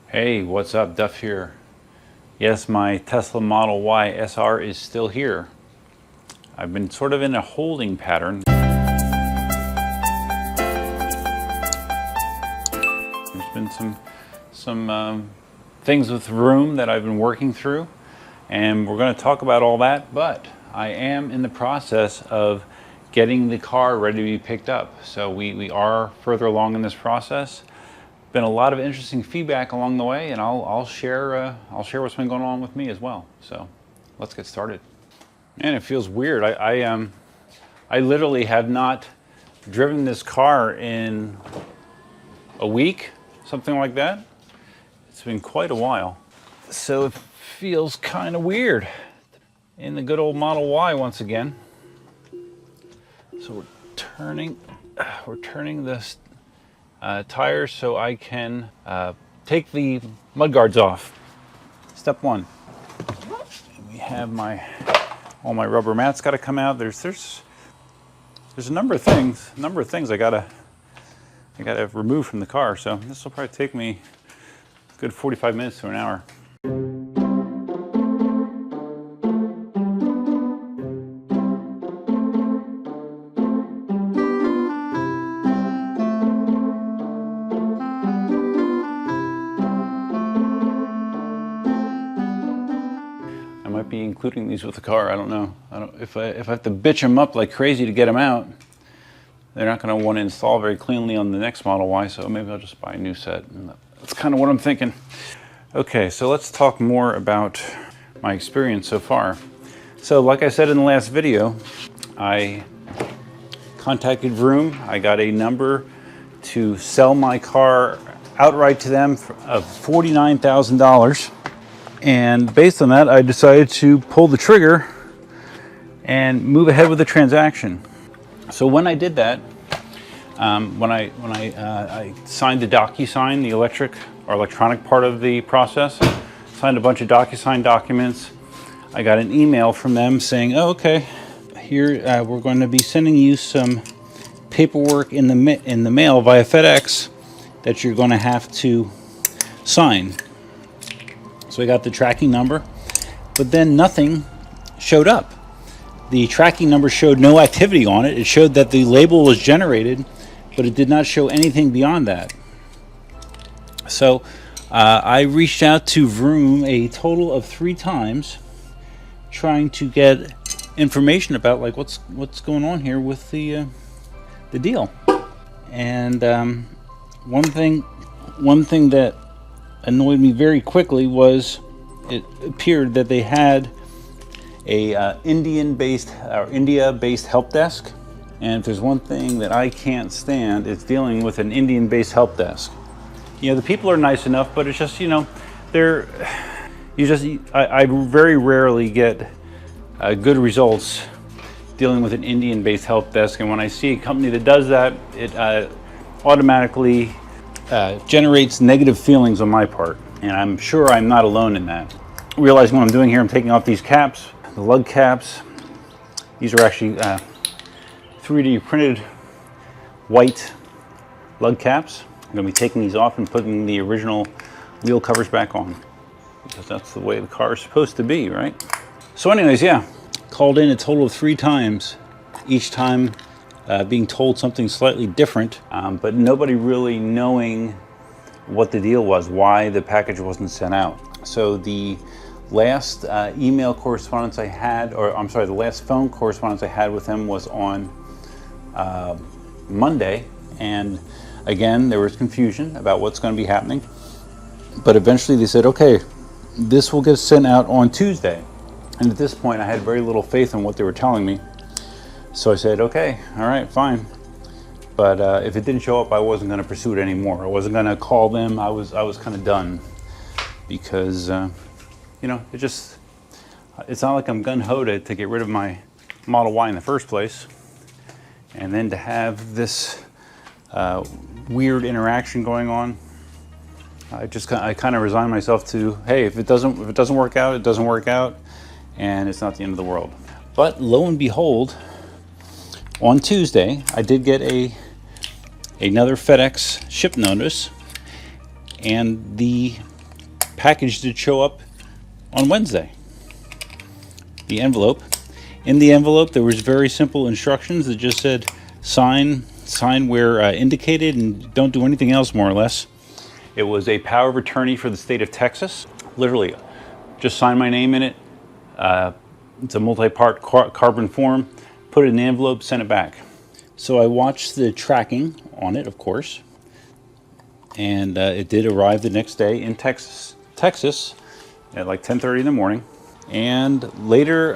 Hey, what's up? Duff here. Yes, my Tesla Model Y SR is still here. I've been sort of in a holding pattern. There's been some things with Vroom that I've been working through, and we're going to talk about all that, but I am in the process of getting the car ready to be picked up. So we are further along in this process. Been a lot of interesting feedback along the way, and I'll share what's been going on with me as well. So let's get started. Man, it feels weird. I literally have not driven this car in a week, something like that. It's been quite a while, so it feels kind of weird in the good old Model Y once again. So we're turning this tires so I can take the mud guards off. Step one. We have all my rubber mats got to come out. There's a number of things I gotta remove from the car. So this will probably take me a good 45 minutes to an hour. Be including these with the car. I don't know. If I have to bitch them up like crazy to get them out, they're not going to want to install very cleanly on the next Model Y, so maybe I'll just buy a new set. And that's kind of what I'm thinking. Okay, so let's talk more about my experience so far. So like I said in the last video, I contacted Vroom. I got a number to sell my car outright to them of $49,000. And based on that, I decided to pull the trigger and move ahead with the transaction. So when I did that, when I signed the DocuSign, the electronic part of the process, signed a bunch of DocuSign documents, I got an email from them saying, "Oh, okay, here we're going to be sending you some paperwork in the mail via FedEx that you're going to have to sign." So I got the tracking number, but then nothing showed up. The tracking number showed no activity on it. It showed that the label was generated, but it did not show anything beyond that. So I reached out to Vroom a total of 3 times, trying to get information about like what's going on here with the deal. And one thing that annoyed me very quickly was it appeared that they had a India-based help desk, and if there's one thing that I can't stand, it's dealing with an Indian-based help desk. You know, the people are nice enough, but it's just, you know, I very rarely get good results dealing with an Indian-based help desk, and when I see a company that does that, it automatically generates negative feelings on my part, and I'm sure I'm not alone in that. Realizing what I'm doing here, I'm taking off these caps, the lug caps. These are actually 3D printed white lug caps. I'm going to be taking these off and putting the original wheel covers back on, because that's the way the car is supposed to be, right? So anyways, yeah, called in a total of 3 times, each time being told something slightly different, but nobody really knowing what the deal was, why the package wasn't sent out. So the last email correspondence I had, the last phone correspondence I had with them was on Monday, and again, there was confusion about what's going to be happening, but eventually they said, okay, this will get sent out on Tuesday. And at this point, I had very little faith in what they were telling me. So I said, okay, all right, fine. But if it didn't show up, I wasn't going to pursue it anymore. I wasn't going to call them. I was kind of done, because you know, it's not like I'm gung-ho to get rid of my Model Y in the first place, and then to have this weird interaction going on. I kind of resigned myself to, hey, if it doesn't work out, it doesn't work out, and it's not the end of the world. But lo and behold, on Tuesday, I did get another FedEx ship notice, and the package did show up on Wednesday. The envelope. In the envelope, there was very simple instructions that just said sign where indicated and don't do anything else, more or less. It was a power of attorney for the state of Texas. Literally, just sign my name in it. It's a multi-part carbon form. Put it in the envelope, send it back. So I watched the tracking on it, of course, and it did arrive the next day in Texas at like 10:30 in the morning. And later,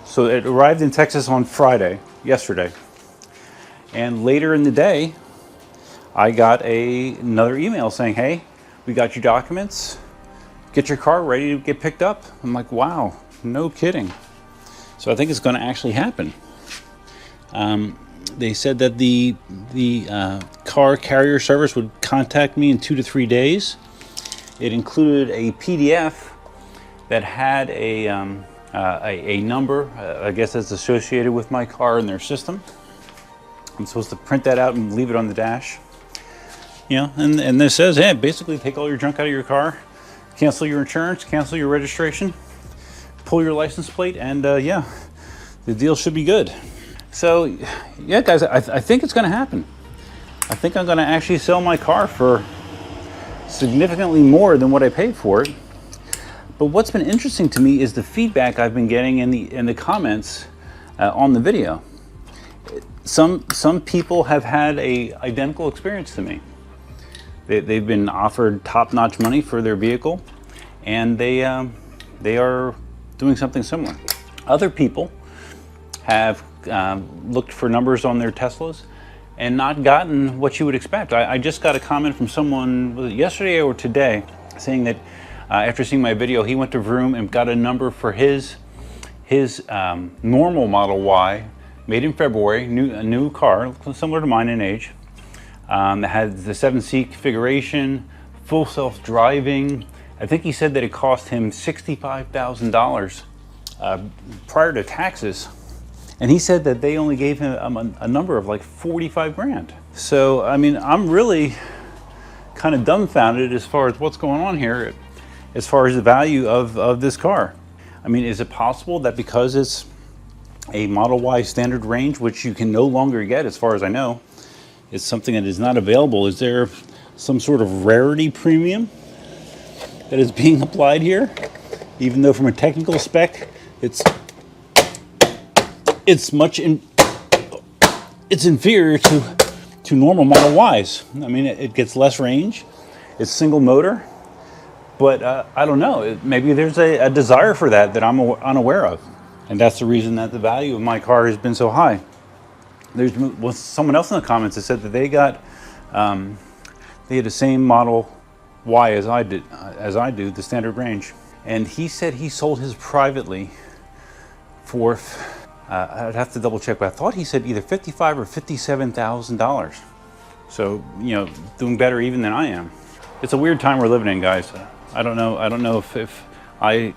so it arrived in Texas on Friday, yesterday. And later in the day, I got another email saying, hey, we got your documents. Get your car ready to get picked up. I'm like, wow, no kidding. So I think it's going to actually happen. They said that the car carrier service would contact me in 2 to 3 days. It included a PDF that had a number, I guess that's associated with my car in their system. I'm supposed to print that out and leave it on the dash. You know, and this says, hey, basically take all your junk out of your car, cancel your insurance, cancel your registration, pull your license plate, and yeah, the deal should be good. So, yeah, guys, I think it's going to happen. I think I'm going to actually sell my car for significantly more than what I paid for it. But what's been interesting to me is the feedback I've been getting in the comments on the video. Some people have had a identical experience to me. They've been offered top-notch money for their vehicle, and they are doing something similar. Other people have looked for numbers on their Teslas and not gotten what you would expect. I just got a comment from someone, was it yesterday or today, saying that after seeing my video, he went to Vroom and got a number for his normal Model Y, made in February, a new car, similar to mine in age. That had the 7-seat configuration, full self-driving. I think he said that it cost him $65,000 prior to taxes. And he said that they only gave him a number of like 45 grand. So, I mean, I'm really kind of dumbfounded as far as what's going on here, as far as the value of this car. I mean, is it possible that because it's a Model Y standard range, which you can no longer get, as far as I know, it's something that is not available? Is there some sort of rarity premium that is being applied here? Even though from a technical spec, it's inferior to normal Model Ys. I mean, it gets less range, it's single motor, but I don't know, maybe there's a desire for that I'm unaware of. And that's the reason that the value of my car has been so high. Was someone else in the comments that said that they got, they had the same Model Y as I do, the standard range. And he said he sold his privately for, I'd have to double check, but I thought he said either $55,000 or $57,000. So, you know, doing better even than I am. It's a weird time we're living in, guys. I don't know if I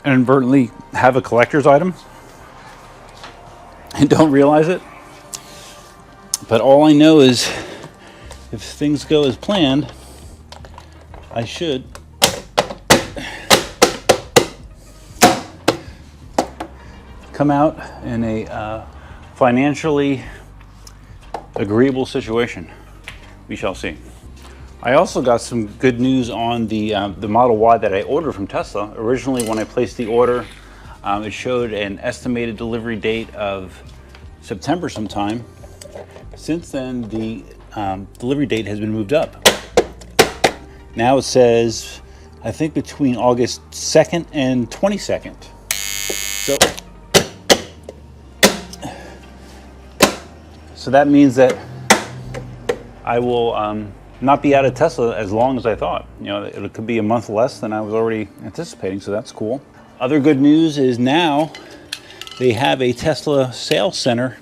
inadvertently have a collector's item and don't realize it. But all I know is if things go as planned, I should come out in a financially agreeable situation. We shall see. I also got some good news on the Model Y that I ordered from Tesla. Originally, when I placed the order, it showed an estimated delivery date of September sometime. Since then, the delivery date has been moved up. Now it says, I think between August 2nd and 22nd. So that means that I will not be out of Tesla as long as I thought. You know, it could be a month less than I was already anticipating, so that's cool. Other good news is now they have a Tesla sales center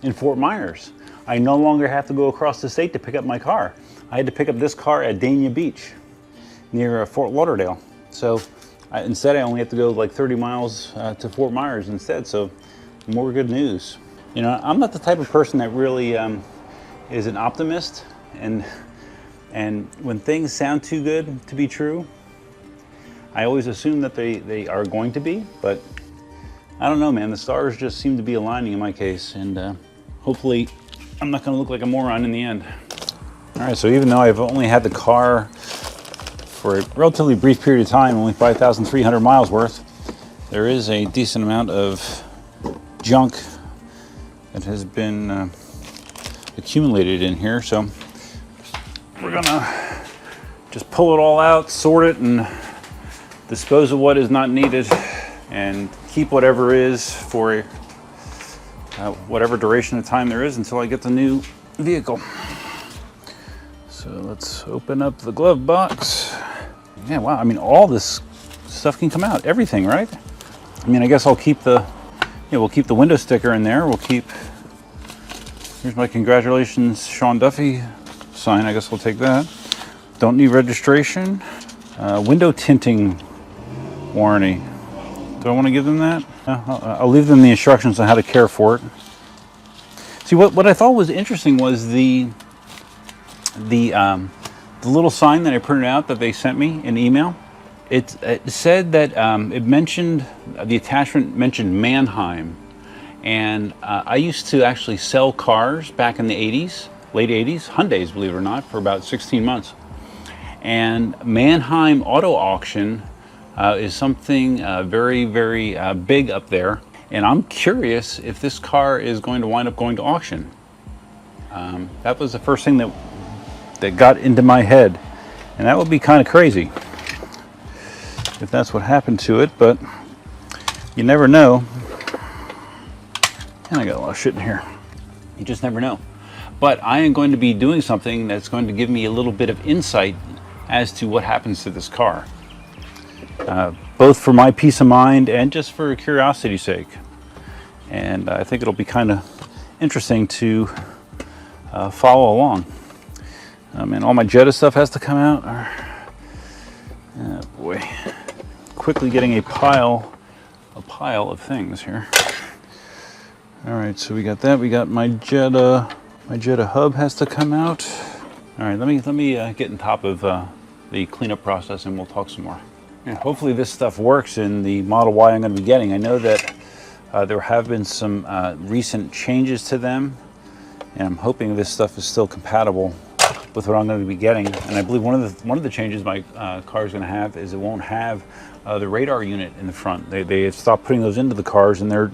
in Fort Myers. I no longer have to go across the state to pick up my car. I had to pick up this car at Dania Beach near Fort Lauderdale. So instead I only have to go like 30 miles to Fort Myers instead, so more good news. You know, I'm not the type of person that really is an optimist, and And when things sound too good to be true, I always assume that they are going to be, but I don't know, man. The stars just seem to be aligning in my case, and hopefully I'm not going to look like a moron in the end. All right, so even though I've only had the car for a relatively brief period of time, only 5,300 miles worth, there is a decent amount of junk that has been accumulated in here. So we're gonna just pull it all out, sort it, and dispose of what is not needed, and keep whatever is for whatever duration of time there is until I get the new vehicle. So let's open up the glove box. Yeah, wow, I mean, all this stuff can come out, everything, right? I mean, I guess I'll keep we'll keep the window sticker in there. Here's my congratulations Sean Duffy sign. I guess we'll take that. Don't need registration. Window tinting warranty. Do I want to give them that? I'll leave them the instructions on how to care for it. See, what I thought was interesting was the little sign that I printed out that they sent me in email. It said that the attachment mentioned Mannheim, and I used to actually sell cars back in the 80s, late 80s, Hyundais, believe it or not, for about 16 months. And Mannheim Auto Auction is something very, very big up there, and I'm curious if this car is going to wind up going to auction. That was the first thing that got into my head, and that would be kind of crazy if that's what happened to it, but you never know. And I got a lot of shit in here. You just never know. But I am going to be doing something that's going to give me a little bit of insight as to what happens to this car. Both for my peace of mind and just for curiosity's sake. And I think it'll be kind of interesting to follow along. And all my Jetta stuff has to come out. Oh boy. Quickly getting a pile of things here. All right, so we got that. We got my Jetta hub has to come out. All right, let me get on top of the cleanup process, and we'll talk some more. Yeah, hopefully this stuff works in the Model Y I'm going to be getting. I know that there have been some recent changes to them, and I'm hoping this stuff is still compatible with what I'm going to be getting. And I believe one of the changes my car is going to have is it won't have the radar unit in the front. They have stopped putting those into the cars, and they're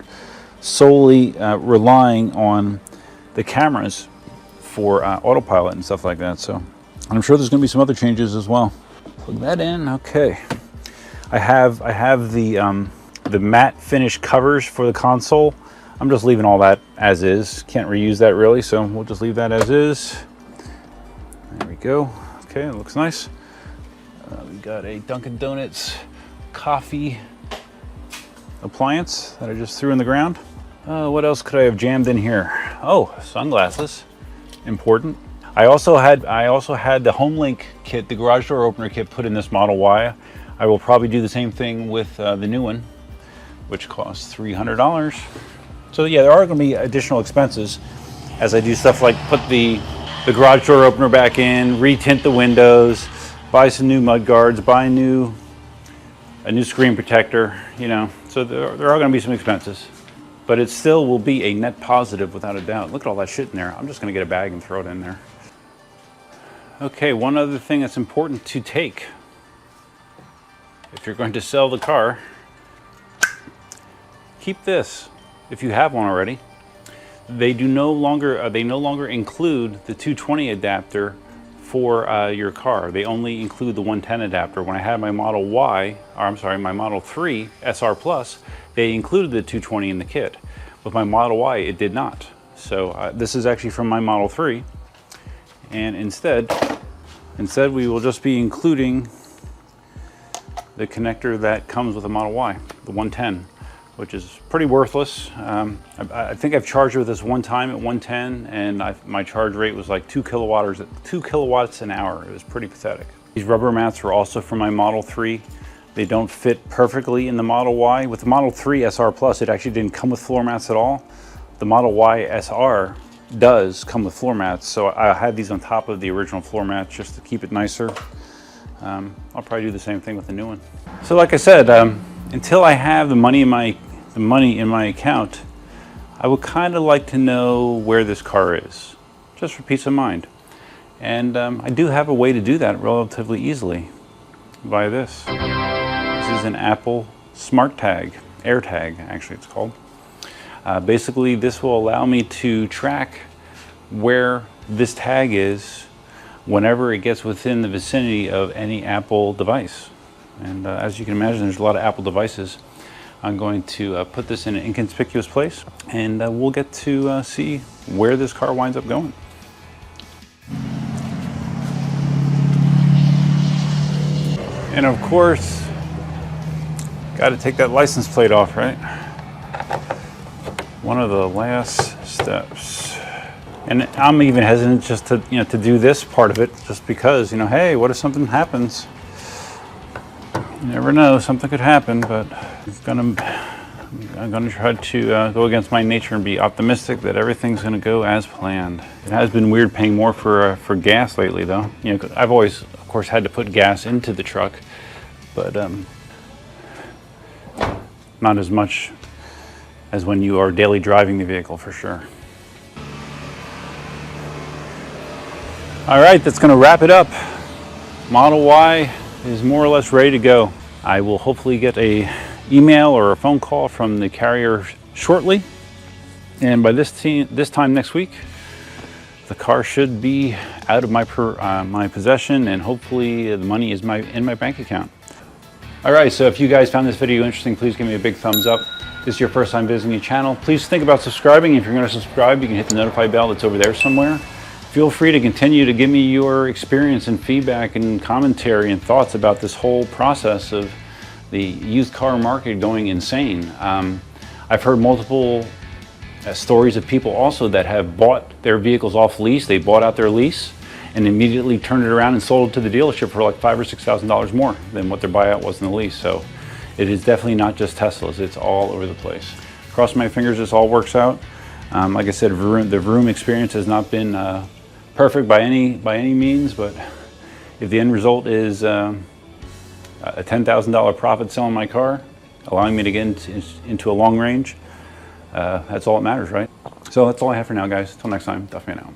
solely relying on the cameras for autopilot and stuff like that. So I'm sure there's going to be some other changes as well. Plug that in. Okay. I have the matte finish covers for the console. I'm just leaving all that as is. Can't reuse that really, so we'll just leave that as is. There we go. Okay, it looks nice. We got a Dunkin' Donuts coffee appliance that I just threw in the ground. What else could I have jammed in here? Oh, sunglasses. Important. I also had the HomeLink kit, the garage door opener kit, put in this Model Y. I will probably do the same thing with the new one, which costs $300. So yeah, there are going to be additional expenses as I do stuff like put the garage door opener back in, retint the windows, buy some new mud guards, buy a new screen protector, you know. So there are going to be some expenses, but it still will be a net positive without a doubt. Look at all that shit in there. I'm just going to get a bag and throw it in there. Okay, one other thing that's important to take if you're going to sell the car, keep this if you have one already. They no longer include the 220 adapter for your car. They only include the 110 adapter. When I had my Model Y, or I'm sorry, my Model 3 SR Plus, they included the 220 in the kit. With my Model Y, it did not. So this is actually from my Model 3, and instead we will just be including the connector that comes with a Model Y, the 110, which is pretty worthless. I think I've charged with this one time at 110, and my charge rate was like 2 kilowatts an hour. It was pretty pathetic. These rubber mats were also from my Model 3. They don't fit perfectly in the Model Y. With the Model 3 SR Plus, it actually didn't come with floor mats at all. The Model Y SR does come with floor mats, so I had these on top of the original floor mats just to keep it nicer. I'll probably do the same thing with the new one. So like I said, until I have the money in my account, I would kind of like to know where this car is, just for peace of mind. And I do have a way to do that relatively easily via this. This is an Apple Smart Tag, AirTag actually it's called. Basically this will allow me to track where this tag is whenever it gets within the vicinity of any Apple device. And as you can imagine, there's a lot of Apple devices. I'm going to put this in an inconspicuous place, and we'll get to see where this car winds up going. And of course, got to take that license plate off, right? One of the last steps. And I'm even hesitant just to, to do this part of it, just because, hey, what if something happens? You never know, something could happen, but I'm gonna try to go against my nature and be optimistic that everything's gonna go as planned. It has been weird paying more for gas lately, though. 'Cause I've always, of course, had to put gas into the truck, but not as much as when you are daily driving the vehicle, for sure. All right, that's gonna wrap it up. Model Y is more or less ready to go. I will hopefully get a email or a phone call from the carrier shortly. And by this time next week, the car should be out of my possession, and hopefully the money is in my bank account. All right, so if you guys found this video interesting, please give me a big thumbs up. If this is your first time visiting the channel, please think about subscribing. If you're gonna subscribe, you can hit the notify bell that's over there somewhere. Feel free to continue to give me your experience and feedback and commentary and thoughts about this whole process of the used car market going insane. I've heard multiple stories of people also that have bought their vehicles off lease. They bought out their lease and immediately turned it around and sold it to the dealership for like $5,000 or $6,000 more than what their buyout was in the lease. So it is definitely not just Teslas, it's all over the place. Cross my fingers this all works out. Like I said, the Vroom experience has not been perfect by any means, but if the end result is a $10,000 profit selling my car, allowing me to get into a long range, that's all that matters, right? So that's all I have for now, guys. Until next time, Duff Man out.